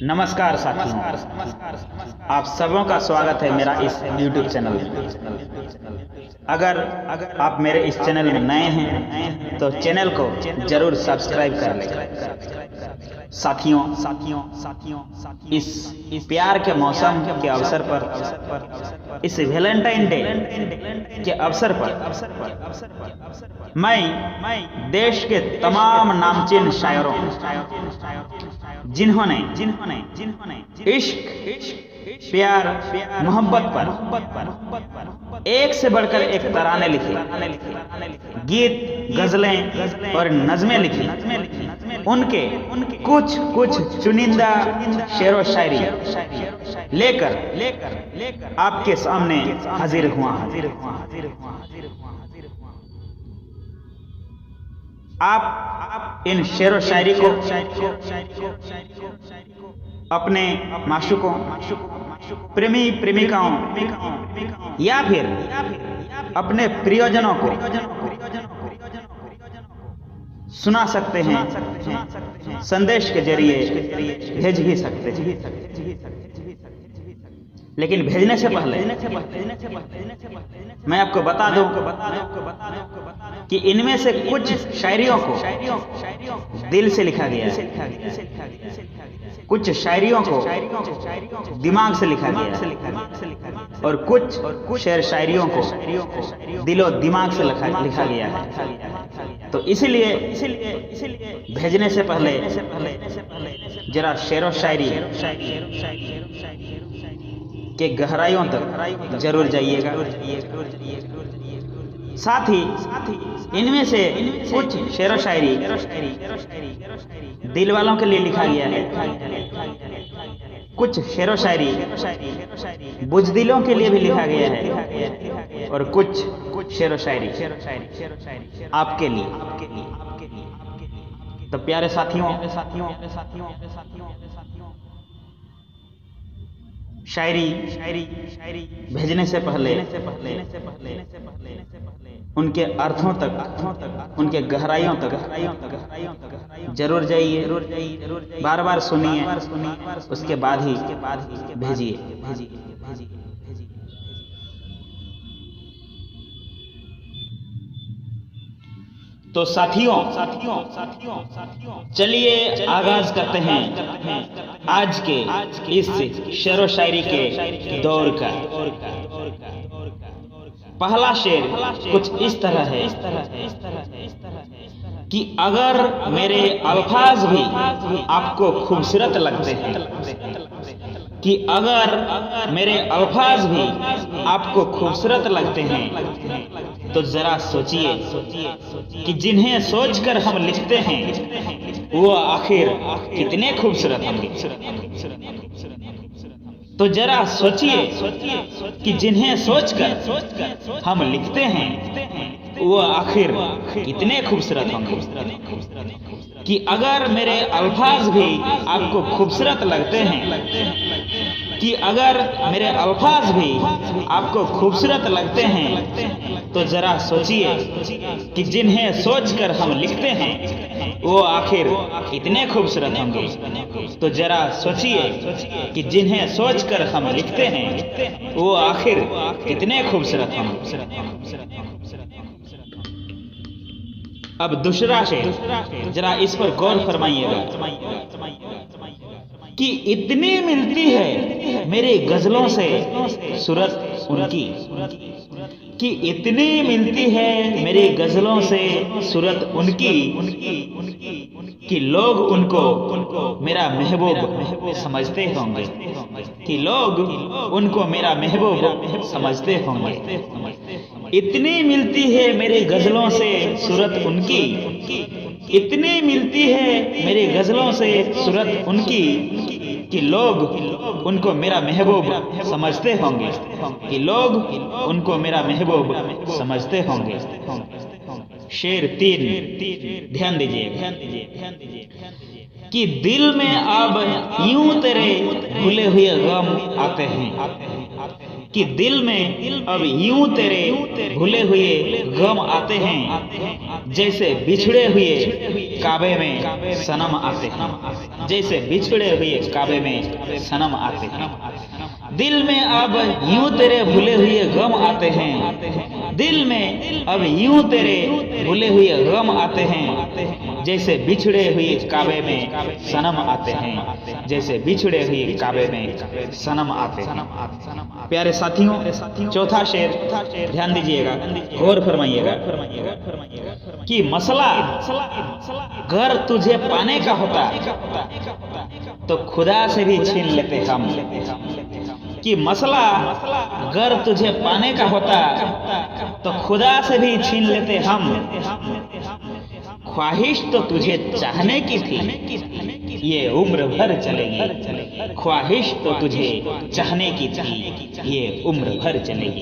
नमस्कार साथियों, आप सबों का स्वागत है मेरा इस YouTube चैनल में। अगर आप मेरे इस चैनल में नए हैं तो चैनल को जरूर सब्सक्राइब कर लें। साथियों, इस प्यार के मौसम के अवसर पर, इस वैलेंटाइन डे के अवसर पर मैं देश के तमाम नामचीन शायरों, जिन्होंने इश्क, प्यार, मोहब्बत पर एक से बढ़कर एक तराने लिखे, गीत, गजलें और नज़में लिखी, उनके कुछ चुनिंदा शेरो शायरी लेकर आपके सामने हाजिर हुआ। आप इन शेरो शायरी को अपने माशूकों, प्रेमी प्रेमिकाओं या फिर अपने प्रियजनों को सुना सकते हैं, संदेश के जरिए भेज भी सकते हैं। लेकिन भेजने से पहले मैं आपको बता दूं कि इनमें से कुछ शायरियों को दिल से लिखा गया है, कुछ शायरियों को दिमाग से लिखा गया है और कुछ शेर शायरियों को दिलो दिमाग से लिखा गया है। तो इसीलिए भेजने से पहले जरा शेरो शायरी के गहराइयों तक जरूर जाइएगा। साथ ही इनमें से कुछ शेरो शायरी दिल वालों के लिए लिखा गया है, कुछ शेरो शायरी बुज़दिलों के लिए भी लिखा गया है और कुछ शेरो शायरी आपके लिए। तो प्यारे साथियों, शायरी भेजने से पहले उनके अर्थों तक, उनके गहराइयों तक जरूर जाइए, बार बार सुनिए, उसके बाद ही भेजिए। तो साथियों, चलिए आगाज करते हैं आज के इस शेरो शायरी के दौर का। पहला शेर कुछ इस तरह है कि अगर मेरे अल्फाज भी आपको खूबसूरत लगते हैं, कि अगर मेरे अल्फाज भी आपको खूबसूरत लगते हैं तो जरा सोचिए कि जिन्हें सोचकर हम लिखते हैं वो आखिर कितने खूबसूरत होंगे। तो जरा सोचिए कि जिन्हें सोचकर हम लिखते हैं वो आखिर कितने खूबसूरत होंगे। कि अगर मेरे अल्फाज भी आपको खूबसूरत लगते हैं, कि अगर मेरे अल्फाज भी आपको खूबसूरत लगते हैं तो जरा सोचिए कि जिन्हें सोचकर हम लिखते हैं वो आखिर कितने खूबसूरत होंगे। तो जरा सोचिए कि जिन्हें सोचकर हम लिखते हैं वो आखिर कितने खूबसूरत होंगे। अब दूसरा शेर, जरा इस पर गौर फरमाइएगा कि इतनी मिलती है मेरे गजलों से सूरत उनकी, कि इतनी मिलती है मेरे गजलों से सूरत उनकी कि लोग उनको मेरा महबूब समझते होंगे, कि लोग उनको मेरा महबूब समझते होंगे। इतनी मिलती है मेरे गजलों से सूरत उनकी, इतनी मिलती है मेरे गजलों से सूरत उनकी कि लोग उनको मेरा महबूब समझते होंगे, कि लोग उनको मेरा महबूब समझते होंगे। शेर 3 ध्यान दीजिए कि दिल में अब यूं तेरे भूले हुए गम आते हैं, कि दिल में अब यूं तेरे भूले हुए गम आते हैं, जैसे बिछड़े हुए काबे में सनम आते हैं, जैसे बिछड़े हुए काबे में सनम आते हैं। दिल में अब यूं तेरे भूले हुए गम आते हैं, दिल में अब यूं तेरे भूले हुए गम आते हैं, जैसे बिछड़े हुए काबे में सनम आते हैं, जैसे बिछड़े हुए काबे में सनम आते हैं। प्यारे साथियों, चौथा शेर ध्यान दीजिएगा, गौर फरमाइएगा कि मसला घर तुझे पाने का होता तो खुदा से भी छीन लेते हम, कि मसला अगर तुझे पाने का होता तो खुदा से भी छीन लेते हम। ख्वाहिश तो तुझे चाहने की थी, ये उम्र भर चलेगी। ख्वाहिश तो तुझे चाहने की थी, ये उम्र भर चलेगी।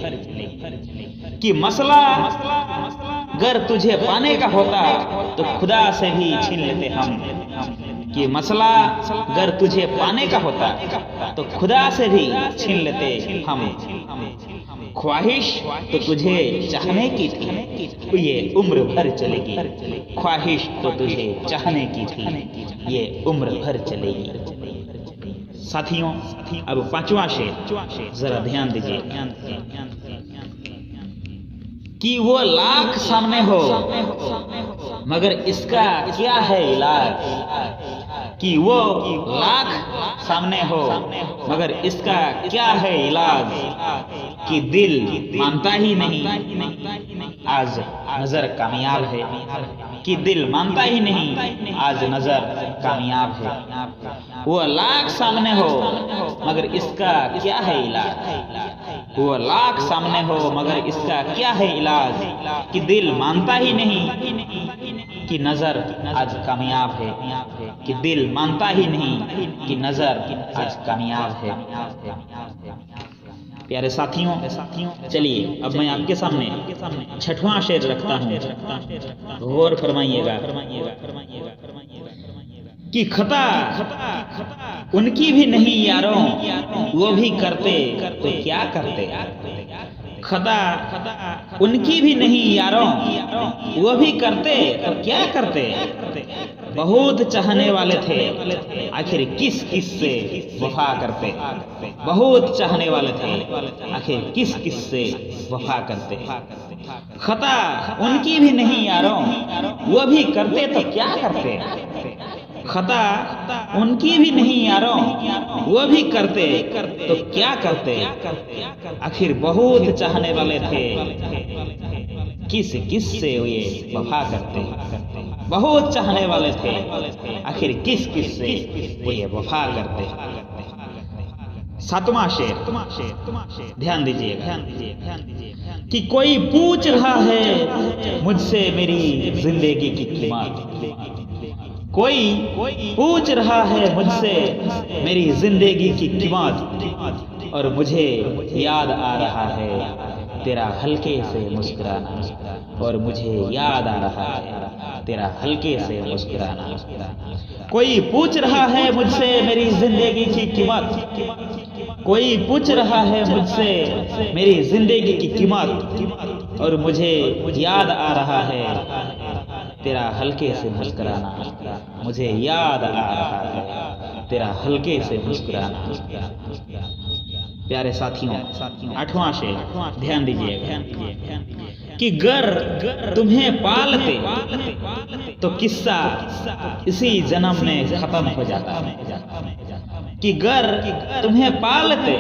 कि मसला अगर तुझे पाने का होता तो खुदा से भी छीन लेते हम, कि मसला अगर तुझे पाने का होता तो खुदा से भी छीन लेते हम। ख्वाहिश तो तुझे चाहने की थी, ये उम्र भर चलेगी। ख्वाहिश तो तुझे चाहने की थी, ये उम्र भर चलेगी। साथियों, अब पांचवा शेर जरा ध्यान दीजिए कि वो लाख सामने हो मगर इसका क्या है इलाज, कि वो लाख सामने हो मगर इसका क्या है इलाज, कि दिल मानता ही नहीं आज नजर कामयाब है, कि दिल मानता ही नहीं आज नजर कामयाब है। वो लाख सामने हो मगर इसका क्या है इलाज, वो लाख सामने हो मगर इसका क्या है इलाज, कि दिल मानता ही नहीं कि नजर आज कामयाब है, कि दिल मानता ही नहीं कि नजर आज कामयाब है। प्यारे साथियों, चलिए अब मैं आपके सामने छठवां शेर रखता हूँ, गौर फरमाइएगा कि खता उनकी भी नहीं यारों, वो भी करते तो क्या करते। खता उनकी भी नहीं यारों, वो भी करते तो क्या करते। बहुत चाहने वाले थे, आखिर किस किस से वफा करते। बहुत चाहने वाले थे, आखिर किस किस से वफा करते। खता उनकी भी नहीं यारों, वो भी करते तो क्या करते। खता उनकी भी नहीं यारों, वो भी करते तो क्या करते। आखिर बहुत चाहने वाले थे, किस किस से ये वफा करते। बहुत चाहने वाले थे, आखिर किस किस से वो ये वफा करते। सातवां शेर ध्यान दीजिएगा कि कोई पूछ रहा है मुझसे मेरी जिंदगी की कीमत। कोई पूछ रहा है मुझसे मेरी जिंदगी की कीमत, और मुझे याद आ रहा है तेरा हल्के से मुस्कुराना, और मुझे याद आ रहा है तेरा हल्के से मुस्कुराना। कोई पूछ रहा है मुझसे मेरी जिंदगी की कीमत, कोई पूछ रहा है मुझसे मेरी जिंदगी की कीमत, और मुझे याद आ रहा है तेरा हल्के से मुस्कुराना। मुझे याद आ रहा है तेरा हल्के से मुस्कुराना। प्यारे साथियों, आठवां शेर ध्यान दीजिएगा कि गर तुम्हें पालते तो किस्सा इसी जन्म में खत्म हो जाता। कि गर तुम्हें पालते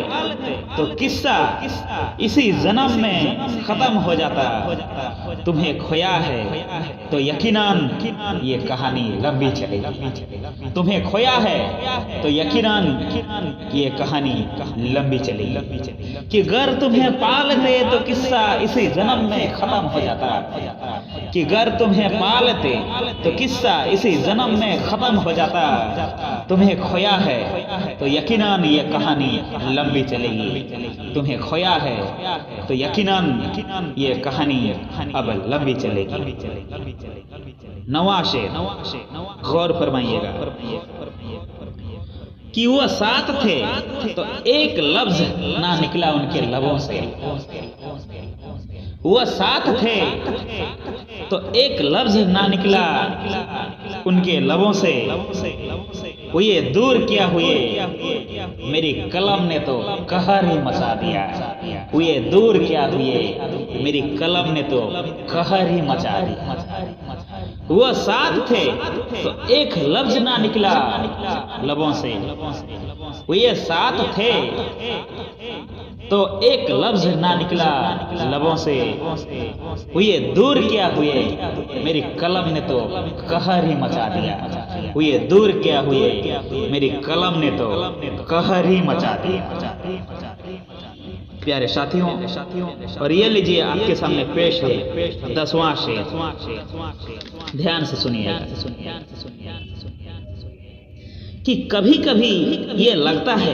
तो किस्सा इसी जन्म में खत्म हो जाता। तुम्हें खोया है तो यकीनन ये कहानी लंबी चलेगी। तुम्हें खोया है तो यकीनन ये कहानी लंबी चलेगी। कि गर तुम्हें पालते तो किस्सा इसी जन्म में खत्म हो जाता। कि गर तुम्हें पालते तो किस्सा इसी जन्म में खत्म हो जाता। तुम्हें खोया है तो यकीनन ये कहानी लंबी चलेगी। तुम्हें खोया है तो यकीनन ये कहानी अब लंबी चलेगी। नवां शेर गौर फरमाइएगा कि वो साथ थे तो एक लफ्ज ना निकला उनके लबों से। वो साथ थे तो एक लफ्ज ना निकला उनके लबों से। वो ये दूर क्या हुए मेरी कलम ने तो कहर ही मचा दिया। वो ये दूर क्या हुए मेरी कलम ने तो कहर ही मचा दिया। वो साथ थे तो एक लफ्ज ना निकला लबों से। वो ये साथ थे तो एक लफ्ज ना निकला लबों से। वो ये दूर क्या हुए मेरी कलम ने तो कहर ही मचा दिया। वो ये दूर क्या हुए मेरी कलम ने तो कहर ही मचा दिया। प्यारे साथियों, और ये लीजिए आपके सामने पेश है 10वां शेर। ध्यान से सुनिएगा कि कभी कभी ये लगता है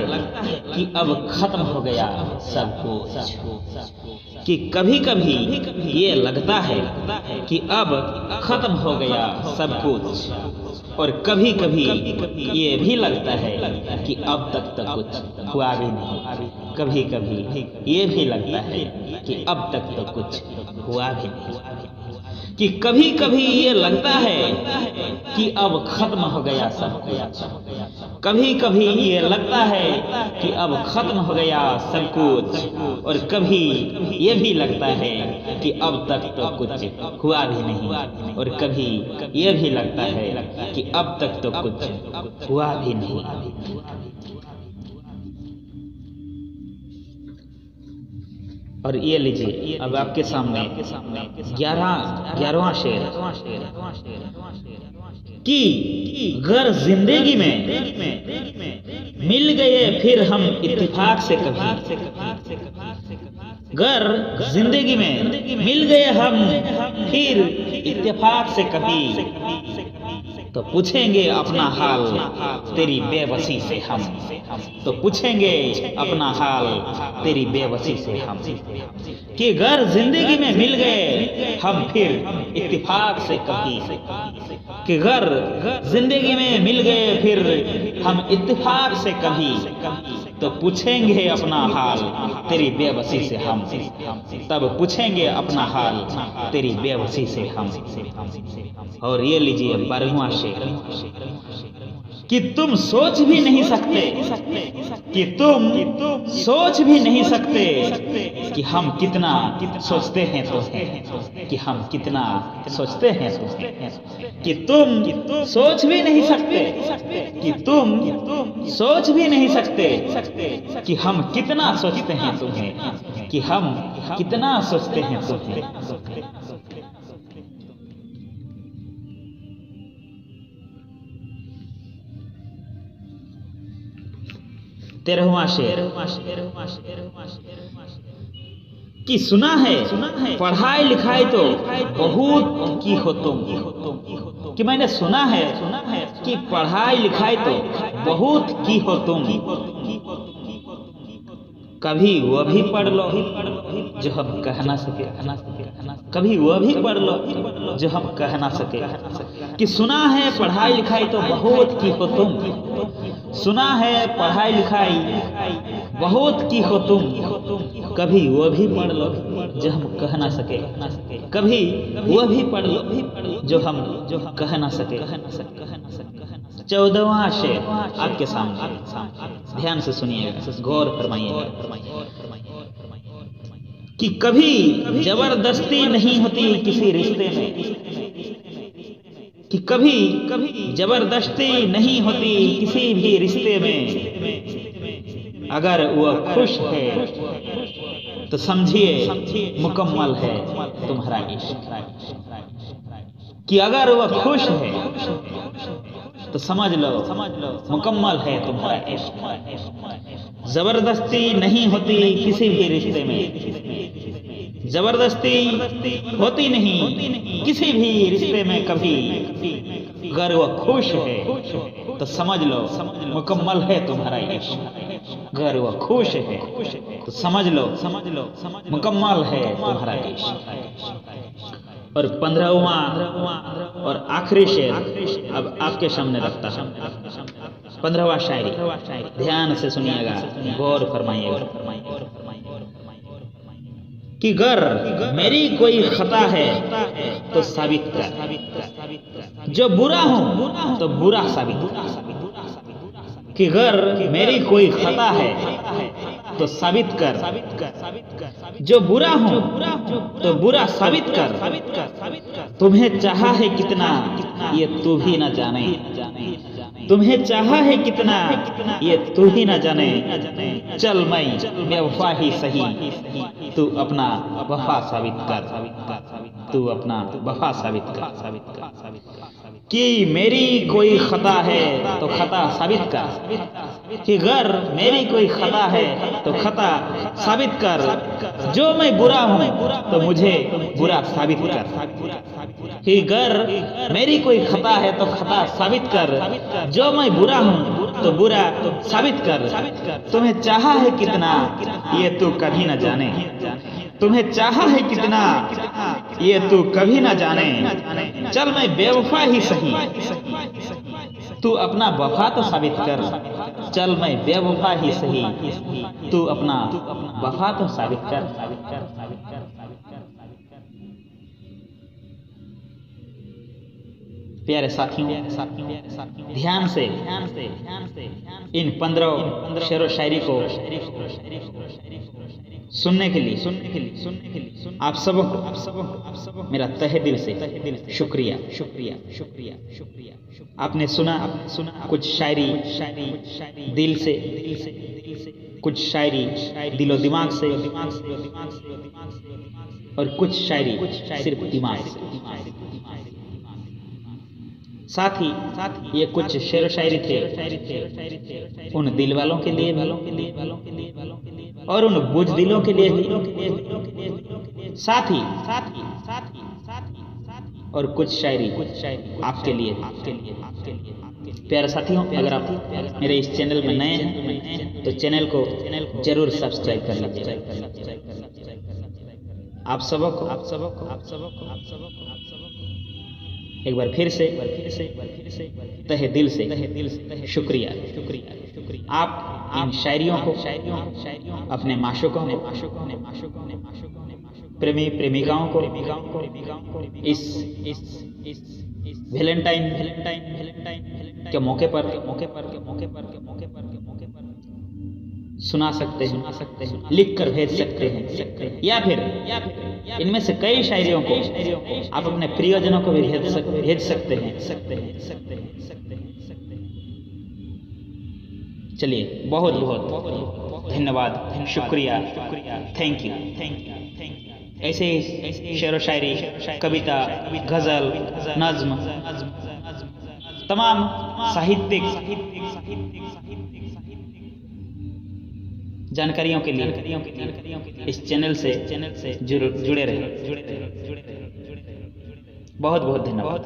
कि अब खत्म हो गया सब कुछ। कि कभी कभी ये लगता है कि अब खत्म हो गया सब कुछ। और कभी कभी ये भी लगता है कि अब तक तो कुछ हुआ भी नहीं। कभी कभी ये भी लगता है कि अब तक तो कुछ हुआ भी नहीं। कि कभी कभी ये लगता है कि अब खत्म हो गया सब कुछ। कभी कभी ये लगता है कि अब खत्म हो गया सब कुछ। और कभी ये भी लगता है कि अब तक तो कुछ हुआ भी नहीं। और कभी ये भी लगता है कि अब तक तो कुछ हुआ भी नहीं। और ये लीजिए अब आपके सामने 11वां शेर कि गर जिंदगी में मिल गए फिर हम इत्तेफाक से कभी। गर जिंदगी में मिल गए हम फिर इत्तेफाक से कभी। तो पूछेंगे अपना हाल तेरी बेबसी से हम। तो पूछेंगे अपना हाल तेरी बेबसी से हम। कि घर जिंदगी में मिल गए हम फिर इत्तेफाक से कभी। कि घर जिंदगी में मिल गए फिर हम इत्तेफाक से कभी। तो पूछेंगे अपना हाल तेरी बेबसी से हम। तब पूछेंगे अपना हाल तेरी बेबसी से हम। और ये लीजिए 12वां शेर कि तुम सोच भी नहीं सकते। कि तुम सोच भी नहीं सकते कि हम कितना सोचते हैं तुम्हें। कि हम कितना सोचते हैं तुम्हें। कि तुम सोच भी नहीं सकते। कि तुम सोच भी नहीं सकते कि हम कितना सोचते हैं तुम्हें। कि हम कितना सोचते हैं तुम्हें। 13वां शेर कि सुना है पढ़ाई लिखाई तो बहुत की हो तुम। कि मैंने सुना है कि पढ़ाई लिखाई तो बहुत की हो तुम। कभी वो भी पढ़ लो जो हम कह ना सके। कभी वो भी पढ़ लो जो हम कह ना सके। कि सुना है पढ़ाई लिखाई तो बहुत की हो तुम। सुना है पढ़ाई लिखाई बहुत की हो तुम। कभी वो भी पढ़ लो जो हम कह ना सके। कभी वो भी पढ़ लो जो हम कह ना सके। 14वां शेर आपके सामने, ध्यान से सुनिएगा, गौर फरमाइएगा कि कभी जबरदस्ती नहीं होती किसी रिश्ते में। कि कभी जबरदस्ती नहीं होती किसी भी रिश्ते में। अगर वो खुश है तो समझिए मुकम्मल है तुम्हारा इश्क। कि अगर वो खुश है तो समझ लो मुकम्मल है तुम्हारा इश्क। जबरदस्ती नहीं होती किसी भी रिश्ते में। जबरदस्ती होती नहीं किसी भी रिश्ते में कभी। अगर वो खुश है तो समझ लो मुकम्मल है तुम्हारा इश्क। अगर वो खुश है तो समझ लो मुकम्मल है तुम्हारा इश्क। और 15वां और आखिरी शेर अब आपके सामने रखता हूं। 15वां शायरी, ध्यान से सुनिएगा, गौर फरमाइएगा कि अगर मेरी कोई खता है तो साबित कर, जो बुरा हूं तो बुरा साबित कर। कि अगर मेरी कोई खता है तो साबित कर, जो बुरा हूं तो बुरा साबित कर। तुम्हें चाहा है कितना ये तू भी न जाने, तुम्हें चाहा है कितना ये तू ही न जाने। चल मैं बेवफा ही सही, तू अपना वफा साबित कर, तू अपना वफा साबित कर। कि मेरी कोई खता है तो खता साबित कर, कि अगर मेरी कोई खता है तो खता साबित कर। जो मैं बुरा हूं तो मुझे बुरा साबित कर, कि अगर मेरी कोई खता है तो खता साबित कर। जो मैं बुरा हूं तो बुरा साबित कर। तुम्हें चाहा है कितना ये तू कभी न जाने, तुम्हें चाहा है कितना ये तू कभी न जाने। चल मैं बेवफा ही सही, तू अपना वफा तो साबित कर। चल मैं बेवफा ही सही, तू अपना वफा तो साबित कर। प्यारे साथियों, ध्यान से इन 15 शेरो शायरी को सुनने के लिए आप सबको मेरा तहे दिल से शुक्रिया। आपने सुना कुछ शायरी दिल से, कुछ शायरी दिलो दिमाग से, और कुछ शायरी सिर्फ दिमाग से। साथ ही ये कुछ शेर शायरी थे उन दिल वालों के लिए भी और उन बुझ दिलों के लिए भी। साथ ही और कुछ शायरी आपके लिए। प्यारे साथियों, अगर आप मेरे इस चैनल में नए हैं तो चैनल को जरूर सब्सक्राइब कर लीजिए। आप सबको एक बार फिर से तहे दिल से शुक्रिया। आप इन शायरियों को अपने माशूकों को, प्रेमी प्रेमिकाओं को इस वैलेंटाइन के मौके पर सुना सकते हैं, लिख कर भेज सकते हैं, या फिर इनमें से कई शायरियों को आप अपने प्रियजनों को भी भेज सकते हैं। चलिए, बहुत बहुत धन्यवाद, शुक्रिया, थैंक यू। ऐसे ही शेर व शायरी, कविता, गजल, नज्म, तमाम साहित्यिक जानकारियों के लिए इस चैनल से जुड़े रहे। बहुत बहुत धन्यवाद।